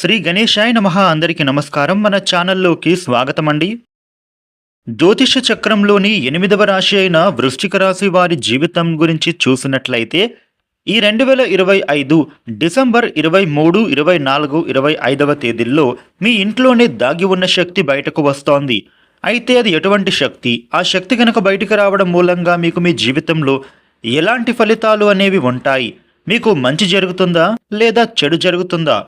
శ్రీ గణేశాయ నమః. అందరికీ నమస్కారం. మన ఛానల్లోకి స్వాగతం అండి. జ్యోతిష చక్రంలోని 8వ రాశి అయిన వృశ్చిక రాశి వారి జీవితం గురించి చూసినట్లయితే ఈ 2025 డిసెంబర్ 23, 24, 25వ తేదీల్లో మీ ఇంట్లోనే దాగి ఉన్న శక్తి బయటకు వస్తోంది. అయితే అది ఎటువంటి శక్తి? ఆ శక్తి కనుక బయటకు రావడం మూలంగా మీకు మీ జీవితంలో ఎలాంటి ఫలితాలు అనేవి ఉంటాయి? మీకు మంచి జరుగుతుందా లేదా చెడు జరుగుతుందా?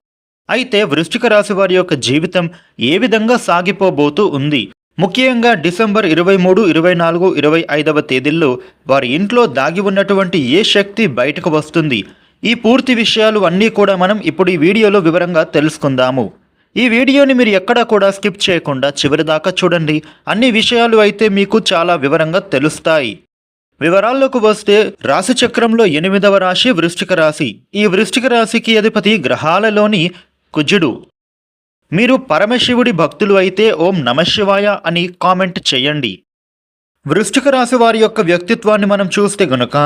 అయితే వృశ్చిక రాశి వారి యొక్క జీవితం ఏ విధంగా సాగిపోబోతూ ఉంది? ముఖ్యంగా డిసెంబర్ 23, 24, 25వ తేదీల్లో వారి ఇంట్లో దాగి ఉన్నటువంటి ఏ శక్తి బయటకు వస్తుంది? ఈ పూర్తి విషయాలు అన్నీ కూడా మనం ఇప్పుడు ఈ వీడియోలో వివరంగా తెలుసుకుందాము. ఈ వీడియోని మీరు ఎక్కడా కూడా స్కిప్ చేయకుండా చివరి దాకా చూడండి. అన్ని విషయాలు అయితే మీకు చాలా వివరంగా తెలుస్తాయి. వివరాల్లోకి వస్తే రాశి చక్రంలో 8వ రాశి వృశ్చిక రాశి. ఈ వృశ్చిక రాశికి అధిపతి గ్రహాలలోని కుజుడు. మీరు పరమశివుడి భక్తులు అయితే ఓం నమశివాయ అని కామెంట్ చేయండి. వృశ్చిక రాశి వారి యొక్క వ్యక్తిత్వాన్ని మనం చూస్తే గనుక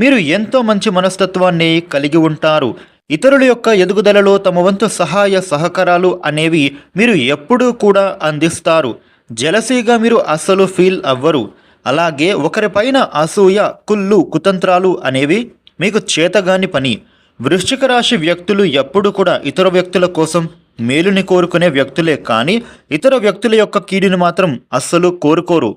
మీరు ఎంతో మంచి మనస్తత్వాన్ని కలిగి ఉంటారు. ఇతరుల యొక్క ఎదుగుదలలో తమ వంతు సహాయ సహకారాలు అనేవి మీరు ఎప్పుడూ కూడా అందిస్తారు. జలసీగా మీరు అస్సలు ఫీల్ అవ్వరు. అలాగే ఒకరిపైన అసూయ, కుళ్ళు, కుతంత్రాలు అనేవి మీకు చేతగాని పని. వృశ్చిక రాశి వ్యక్తులు ఎప్పుడు కూడా ఇతర వ్యక్తుల కోసం మేలుని కోరుకునే వ్యక్తులే కానీ ఇతర వ్యక్తుల యొక్క కీడుని మాత్రం అస్సలు కోరుకోరు.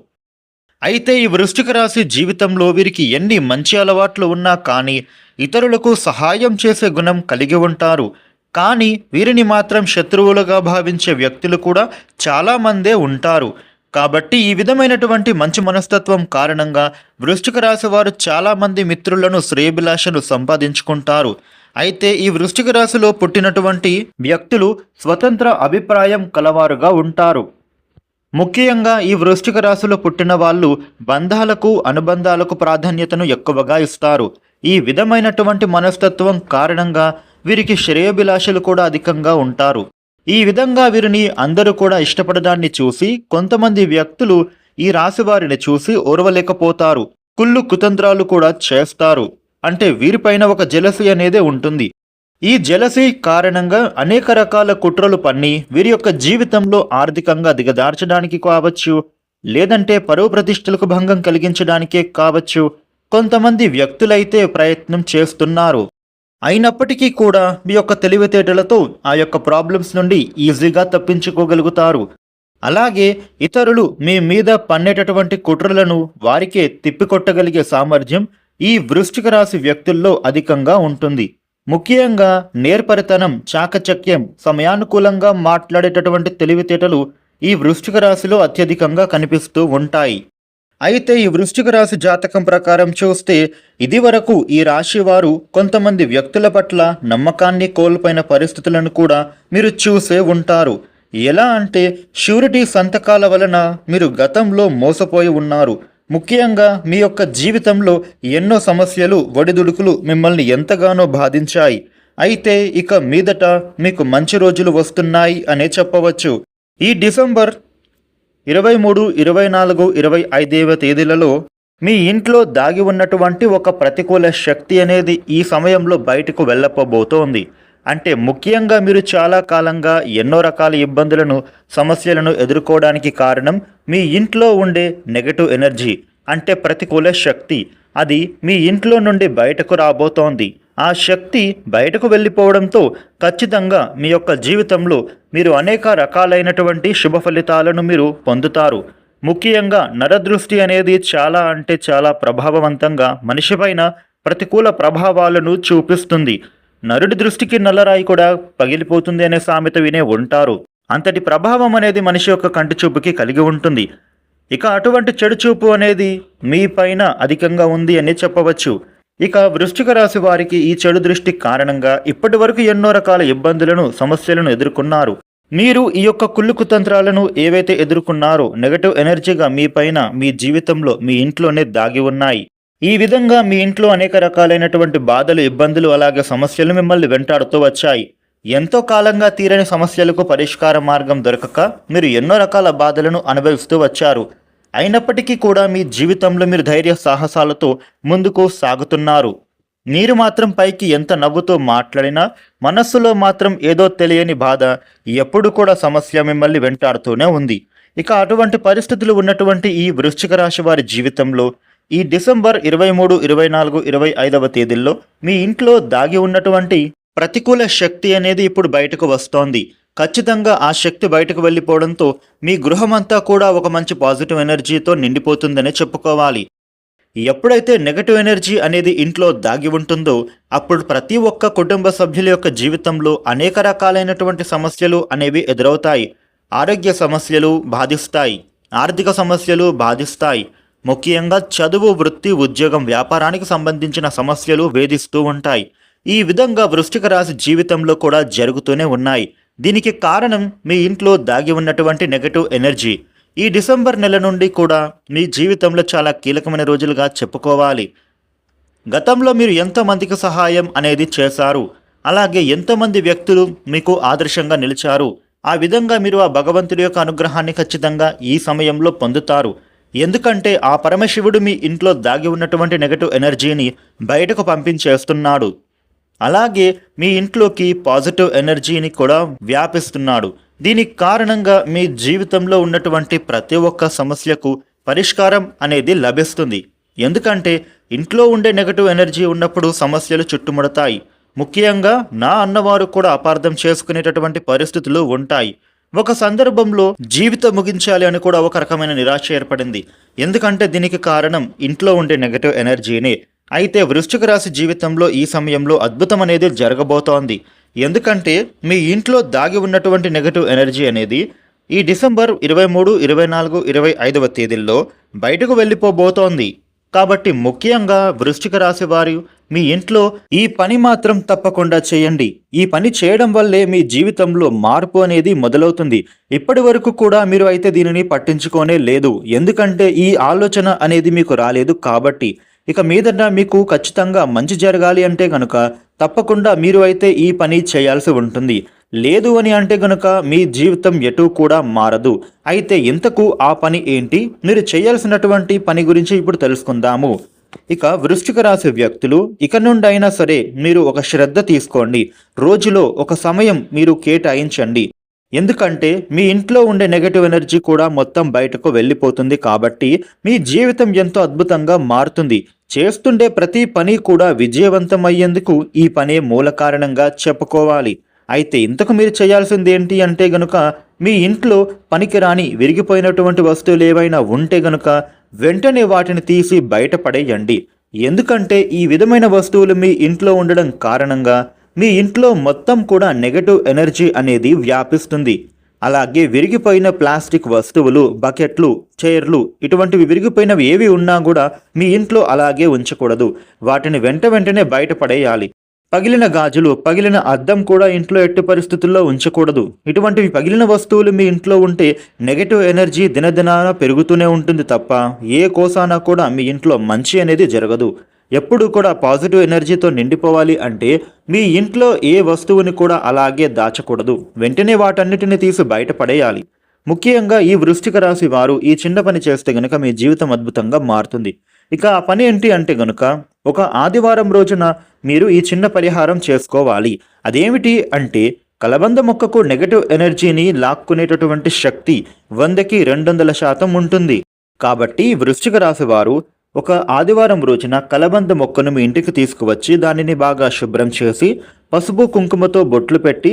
అయితే ఈ వృశ్చిక రాశి జీవితంలో వీరికి ఎన్ని మంచి అలవాట్లు ఉన్నా కానీ ఇతరులకు సహాయం చేసే గుణం కలిగి ఉంటారు. కానీ వీరిని మాత్రం శత్రువులుగా భావించే వ్యక్తులు కూడా చాలామందే ఉంటారు. కాబట్టి ఈ విధమైనటువంటి మంచి మనస్తత్వం కారణంగా వృశ్చిక రాశి వారు చాలామంది మిత్రులను, శ్రేయభిలాషను సంపాదించుకుంటారు. అయితే ఈ వృశ్చిక రాశిలో పుట్టినటువంటి వ్యక్తులు స్వతంత్ర అభిప్రాయం కలవారుగా ఉంటారు. ముఖ్యంగా ఈ వృశ్చిక రాశిలో పుట్టిన వాళ్ళు బంధాలకు, అనుబంధాలకు ప్రాధాన్యతను ఎక్కువగా ఇస్తారు. ఈ విధమైనటువంటి మనస్తత్వం కారణంగా వీరికి శ్రేయభిలాషలు కూడా అధికంగా ఉంటారు. ఈ విధంగా వీరిని అందరూ కూడా ఇష్టపడడాన్ని చూసి కొంతమంది వ్యక్తులు ఈ రాశి వారిని చూసి ఓర్వలేకపోతారు. కుళ్ళు, కుతంత్రాలు కూడా చేస్తారు. అంటే వీరిపైన ఒక జెలసీ అనేదే ఉంటుంది. ఈ జెలసీ కారణంగా అనేక రకాల కుట్రలు పన్ని వీరి యొక్క జీవితంలో ఆర్థికంగా దిగదార్చడానికి కావచ్చు, లేదంటే పరువు ప్రతిష్టలకు భంగం కలిగించడానికే కావచ్చు, కొంతమంది వ్యక్తులైతే ప్రయత్నం చేస్తున్నారు. అయినప్పటికీ కూడా మీ యొక్క తెలివితేటలతో ఆ యొక్క ప్రాబ్లమ్స్ నుండి ఈజీగా తప్పించుకోగలుగుతారు. అలాగే ఇతరులు మీ మీద పన్నేటటువంటి కుట్రలను వారికే తిప్పికొట్టగలిగే సామర్థ్యం ఈ వృశ్చిక రాశి వ్యక్తుల్లో అధికంగా ఉంటుంది. ముఖ్యంగా నేర్పరితనం, చాకచక్యం, సమయానుకూలంగా మాట్లాడేటటువంటి తెలివితేటలు ఈ వృశ్చిక రాశిలో అత్యధికంగా కనిపిస్తూ ఉంటాయి. అయితే ఈ వృశ్చిక రాశి జాతకం ప్రకారం చూస్తే ఇదివరకు ఈ రాశి వారు కొంతమంది వ్యక్తుల పట్ల నమ్మకాన్ని కోల్పోయిన పరిస్థితులను కూడా మీరు చూసే ఉంటారు. ఎలా అంటే ష్యూరిటీ సంతకాల వలన మీరు గతంలో మోసపోయి ఉన్నారు. ముఖ్యంగా మీ యొక్క జీవితంలో ఎన్నో సమస్యలు, ఒడిదుడుకులు మిమ్మల్ని ఎంతగానో బాధించాయి. అయితే ఇక మీదట మీకు మంచి రోజులు వస్తున్నాయి అనే చెప్పవచ్చు. ఈ డిసెంబర్ 23, 24, 25వ తేదీలలో మీ ఇంట్లో దాగి ఉన్నటువంటి ఒక ప్రతికూల శక్తి అనేది ఈ సమయంలో బయటకు వెళ్ళకపోబోతోంది. అంటే ముఖ్యంగా మీరు చాలా కాలంగా ఎన్నో రకాల ఇబ్బందులను, సమస్యలను ఎదుర్కోవడానికి కారణం మీ ఇంట్లో ఉండే నెగటివ్ ఎనర్జీ, అంటే ప్రతికూల శక్తి. అది మీ ఇంట్లో నుండి బయటకు రాబోతోంది. ఆ శక్తి బయటకు వెళ్ళిపోవడంతో ఖచ్చితంగా మీ యొక్క జీవితంలో మీరు అనేక రకాలైనటువంటి శుభ ఫలితాలను మీరు పొందుతారు. ముఖ్యంగా నరదృష్టి అనేది చాలా అంటే చాలా ప్రభావవంతంగా మనిషిపైన ప్రతికూల ప్రభావాలను చూపిస్తుంది. నరుడి దృష్టికి నల్లరాయి కూడా పగిలిపోతుంది అనే సామెత వినే ఉంటారు. అంతటి ప్రభావం అనేది మనిషి యొక్క కంటి చూపుకి కలిగి ఉంటుంది. ఇక అటువంటి చెడు చూపు అనేది మీ పైన అధికంగా ఉంది అని చెప్పవచ్చు. ఇక వృశ్చిక రాశి వారికి ఈ చెడు దృష్టి కారణంగా ఇప్పటి వరకు ఎన్నో రకాల ఇబ్బందులను, సమస్యలను ఎదుర్కొన్నారు. మీరు ఈ యొక్క కుళ్ళు కుతంత్రాలను ఏవైతే ఎదుర్కొన్నారో నెగటివ్ ఎనర్జీగా మీ పైన, మీ జీవితంలో, మీ ఇంట్లోనే దాగి ఉన్నాయి. ఈ విధంగా మీ ఇంట్లో అనేక రకాలైనటువంటి బాధలు, ఇబ్బందులు, అలాగే సమస్యలు మిమ్మల్ని వెంటాడుతూ వచ్చాయి. ఎంతో కాలంగా తీరని సమస్యలకు పరిష్కార మార్గం దొరకక మీరు ఎన్నో రకాల బాధలను అనుభవిస్తూ వచ్చారు. అయినప్పటికీ కూడా మీ జీవితంలో మీరు ధైర్య సాహసాలతో ముందుకు సాగుతున్నారు. మీరు మాత్రం పైకి ఎంత నవ్వుతూ మాట్లాడినా మనస్సులో మాత్రం ఏదో తెలియని బాధ ఎప్పుడు కూడా సమస్య మిమ్మల్ని వెంటాడుతూనే ఉంది. ఇక అటువంటి పరిస్థితులు ఉన్నటువంటి ఈ వృశ్చిక రాశి వారి జీవితంలో ఈ డిసెంబర్ 23, 24, 25వ తేదీల్లో మీ ఇంట్లో దాగి ఉన్నటువంటి ప్రతికూల శక్తి అనేది ఇప్పుడు బయటకు వస్తోంది. ఖచ్చితంగా ఆ శక్తి బయటకు వెళ్ళిపోవడంతో మీ గృహమంతా కూడా ఒక మంచి పాజిటివ్ ఎనర్జీతో నిండిపోతుందనే చెప్పుకోవాలి. ఎప్పుడైతే నెగటివ్ ఎనర్జీ అనేది ఇంట్లో దాగి ఉంటుందో అప్పుడు ప్రతి ఒక్క కుటుంబ సభ్యుల యొక్క జీవితంలో అనేక రకాలైనటువంటి సమస్యలు అనేవి ఎదురవుతాయి. ఆరోగ్య సమస్యలు బాధిస్తాయి, ఆర్థిక సమస్యలు బాధిస్తాయి, ముఖ్యంగా చదువు, వృత్తి, ఉద్యోగం, వ్యాపారానికి సంబంధించిన సమస్యలు వేధిస్తూ ఉంటాయి. ఈ విధంగా వృశ్చిక రాశి జీవితంలో కూడా జరుగుతూనే ఉన్నాయి. దీనికి కారణం మీ ఇంట్లో దాగి ఉన్నటువంటి నెగటివ్ ఎనర్జీ. ఈ డిసెంబర్ నెల నుండి కూడా మీ జీవితంలో చాలా కీలకమైన రోజులుగా చెప్పుకోవాలి. గతంలో మీరు ఎంతమందికి సహాయం అనేది చేశారు, అలాగే ఎంతమంది వ్యక్తులు మీకు ఆదర్శంగా నిలిచారు. ఆ విధంగా మీరు ఆ భగవంతుడి యొక్క అనుగ్రహాన్ని ఖచ్చితంగా ఈ సమయంలో పొందుతారు. ఎందుకంటే ఆ పరమశివుడు మీ ఇంట్లో దాగి ఉన్నటువంటి నెగటివ్ ఎనర్జీని బయటకు పంపించేస్తున్నాడు. అలాగే మీ ఇంట్లోకి పాజిటివ్ ఎనర్జీని కూడా వ్యాపిస్తున్నాడు. దీనికి కారణంగా మీ జీవితంలో ఉన్నటువంటి ప్రతి ఒక్క సమస్యకు పరిష్కారం అనేది లభిస్తుంది. ఎందుకంటే ఇంట్లో ఉండే నెగటివ్ ఎనర్జీ ఉన్నప్పుడు సమస్యలు చుట్టుముడతాయి. ముఖ్యంగా నా అన్నవారు కూడా అపార్థం చేసుకునేటటువంటి పరిస్థితులు ఉంటాయి. ఒక సందర్భంలో జీవితం ముగించాలి అని కూడా ఒక రకమైన నిరాశ ఏర్పడింది. ఎందుకంటే దీనికి కారణం ఇంట్లో ఉండే నెగటివ్ ఎనర్జీనే. అయితే వృశ్చిక రాశి జీవితంలో ఈ సమయంలో అద్భుతం అనేది జరగబోతోంది. ఎందుకంటే మీ ఇంట్లో దాగి ఉన్నటువంటి నెగటివ్ ఎనర్జీ అనేది ఈ డిసెంబర్ 23, 24, 25వ తేదీల్లో బయటకు వెళ్ళిపోబోతోంది. కాబట్టి ముఖ్యంగా వృశ్చిక రాశి వారు మీ ఇంట్లో ఈ పని మాత్రం తప్పకుండా చేయండి. ఈ పని చేయడం వల్లే మీ జీవితంలో మార్పు అనేది మొదలవుతుంది. ఇప్పటి వరకు కూడా మీరు అయితే దీనిని పట్టించుకోనే లేదు. ఎందుకంటే ఈ ఆలోచన అనేది మీకు రాలేదు కాబట్టి. ఇక మీదట మీకు ఖచ్చితంగా మంచి జరగాలి అంటే గనుక తప్పకుండా మీరు అయితే ఈ పని చేయాల్సి ఉంటుంది. లేదు అని అంటే గనుక మీ జీవితం ఎటూ కూడా మారదు. అయితే ఇంతకు ఆ పని ఏంటి, మీరు చేయాల్సినటువంటి పని గురించి ఇప్పుడు తెలుసుకుందాము. ఇక వృశ్చిక రాశి వ్యక్తులు ఇక నుండి అయినా సరే మీరు ఒక శ్రద్ధ తీసుకోండి. రోజులో ఒక సమయం మీరు కేటాయించండి. ఎందుకంటే మీ ఇంట్లో ఉండే నెగటివ్ ఎనర్జీ కూడా మొత్తం బయటకు వెళ్ళిపోతుంది. కాబట్టి మీ జీవితం ఎంతో అద్భుతంగా మారుతుంది. చేస్తుండే ప్రతి పని కూడా విజయవంతం అయ్యేందుకు ఈ పనే మూల కారణంగా చెప్పుకోవాలి. అయితే ఇంతకు మీరు చేయాల్సింది ఏంటి అంటే గనుక మీ ఇంట్లో పనికిరాని విరిగిపోయినటువంటి వస్తువులు ఏవైనా ఉంటే గనుక వెంటనే వాటిని తీసి బయటపడేయండి. ఎందుకంటే ఈ విధమైన వస్తువులు మీ ఇంట్లో ఉండడం కారణంగా మీ ఇంట్లో మొత్తం కూడా నెగటివ్ ఎనర్జీ అనేది వ్యాపిస్తుంది. అలాగే విరిగిపోయిన ప్లాస్టిక్ వస్తువులు, బకెట్లు, చైర్లు ఇటువంటివి విరిగిపోయినవి ఏవి ఉన్నా కూడా మీ ఇంట్లో అలాగే ఉంచకూడదు. వాటిని వెంటనే బయటపడేయాలి. పగిలిన గాజులు, పగిలిన అద్దం కూడా ఇంట్లో ఎట్టి పరిస్థితుల్లో ఉంచకూడదు. ఇటువంటివి పగిలిన వస్తువులు మీ ఇంట్లో ఉంటే నెగటివ్ ఎనర్జీ దినదినాన పెరుగుతూనే ఉంటుంది తప్ప ఏ కోసానా కూడా మీ ఇంట్లో మంచి అనేది జరగదు. ఎప్పుడు కూడా పాజిటివ్ ఎనర్జీతో నిండిపోవాలి అంటే మీ ఇంట్లో ఏ వస్తువుని కూడా అలాగే దాచకూడదు. వెంటనే వాటన్నిటిని తీసి బయటపడేయాలి. ముఖ్యంగా ఈ వృశ్చిక రాశి వారు ఈ చిన్న పని చేస్తే గనుక మీ జీవితం అద్భుతంగా మారుతుంది. ఇక ఆ పని ఏంటి అంటే గనుక ఒక ఆదివారం రోజున మీరు ఈ చిన్న పరిహారం చేసుకోవాలి. అదేమిటి అంటే కలబంద మొక్కకు నెగటివ్ ఎనర్జీని లాక్కునేటటువంటి శక్తి 100కి 200% ఉంటుంది. కాబట్టి వృశ్చిక రాశి వారు ఒక ఆదివారం రోజున కలబంద మొక్కను మీ ఇంటికి తీసుకువచ్చి దానిని బాగా శుభ్రం చేసి పసుపు కుంకుమతో బొట్లు పెట్టి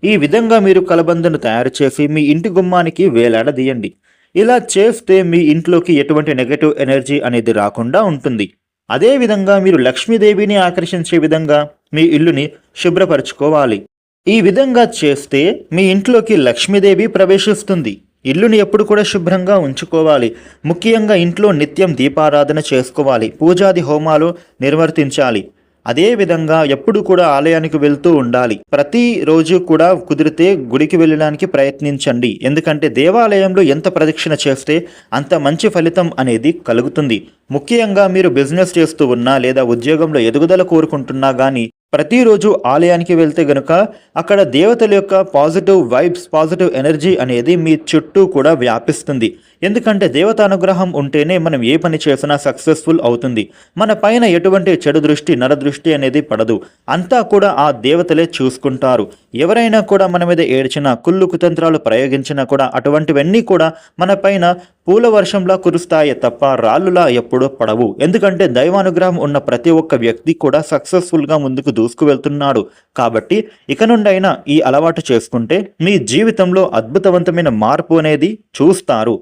ఈ విధంగా మీరు కలబందను తయారు చేసి మీ ఇంటి గుమ్మానికి వేలాడదీయండి. ఇలా చేస్తే మీ ఇంట్లోకి ఎటువంటి నెగటివ్ ఎనర్జీ అనేది రాకుండా ఉంటుంది. అదేవిధంగా మీరు లక్ష్మీదేవిని ఆకర్షించే విధంగా మీ ఇల్లుని శుభ్రపరచుకోవాలి. ఈ విధంగా చేస్తే మీ ఇంట్లోకి లక్ష్మీదేవి ప్రవేశిస్తుంది. ఇల్లుని ఎప్పుడు కూడా శుభ్రంగా ఉంచుకోవాలి. ముఖ్యంగా ఇంట్లో నిత్యం దీపారాధన చేసుకోవాలి. పూజాది హోమాలు నిర్వర్తించాలి. అదేవిధంగా ఎప్పుడు కూడా ఆలయానికి వెళ్తూ ఉండాలి. ప్రతిరోజు కూడా కుదిరితే గుడికి వెళ్ళడానికి ప్రయత్నించండి. ఎందుకంటే దేవాలయంలో ఎంత ప్రదక్షిణ చేస్తే అంత మంచి ఫలితం అనేది కలుగుతుంది. ముఖ్యంగా మీరు బిజినెస్ చేస్తూ ఉన్నా లేదా ఉద్యోగంలో ఎదుగుదల కోరుకుంటున్నా కానీ ప్రతిరోజు ఆలయానికి వెళ్తే గనుక అక్కడ దేవతల యొక్క పాజిటివ్ వైబ్స్, పాజిటివ్ ఎనర్జీ అనేది మీ చుట్టూ కూడా వ్యాపిస్తుంది. ఎందుకంటే దేవతానుగ్రహం ఉంటేనే మనం ఏ పని చేసినా సక్సెస్ఫుల్ అవుతుంది. మన పైన ఎటువంటి చెడు దృష్టి, నరదృష్టి అనేది పడదు. అంతా కూడా ఆ దేవతలే చూసుకుంటారు. ఎవరైనా కూడా మన మీద ఏడ్చినా, కుళ్ళు కుతంత్రాలు ప్రయోగించినా కూడా అటువంటివన్నీ కూడా మన పైన పూల వర్షంలా కురుస్తాయే తప్ప రాళ్ళులా ఎప్పుడూ పడవు. ఎందుకంటే దైవానుగ్రహం ఉన్న ప్రతి ఒక్క వ్యక్తి కూడా సక్సెస్ఫుల్గా ముందుకు దూసుకు వెళ్తున్నాడు. కాబట్టి ఇక నుండైనా ఈ అలవాటు చేసుకుంటే మీ జీవితంలో అద్భుతవంతమైన మార్పు అనేది చూస్తారు.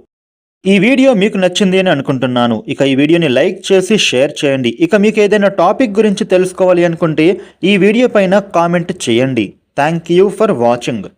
ఈ వీడియో మీకు నచ్చింది అని అనుకుంటున్నాను. ఇక ఈ వీడియోని లైక్ చేసి షేర్ చేయండి. ఇక మీకు ఏదైనా టాపిక్ గురించి తెలుసుకోవాలి అనుకుంటే ఈ వీడియో పైన కామెంట్ చేయండి. Thank you for watching.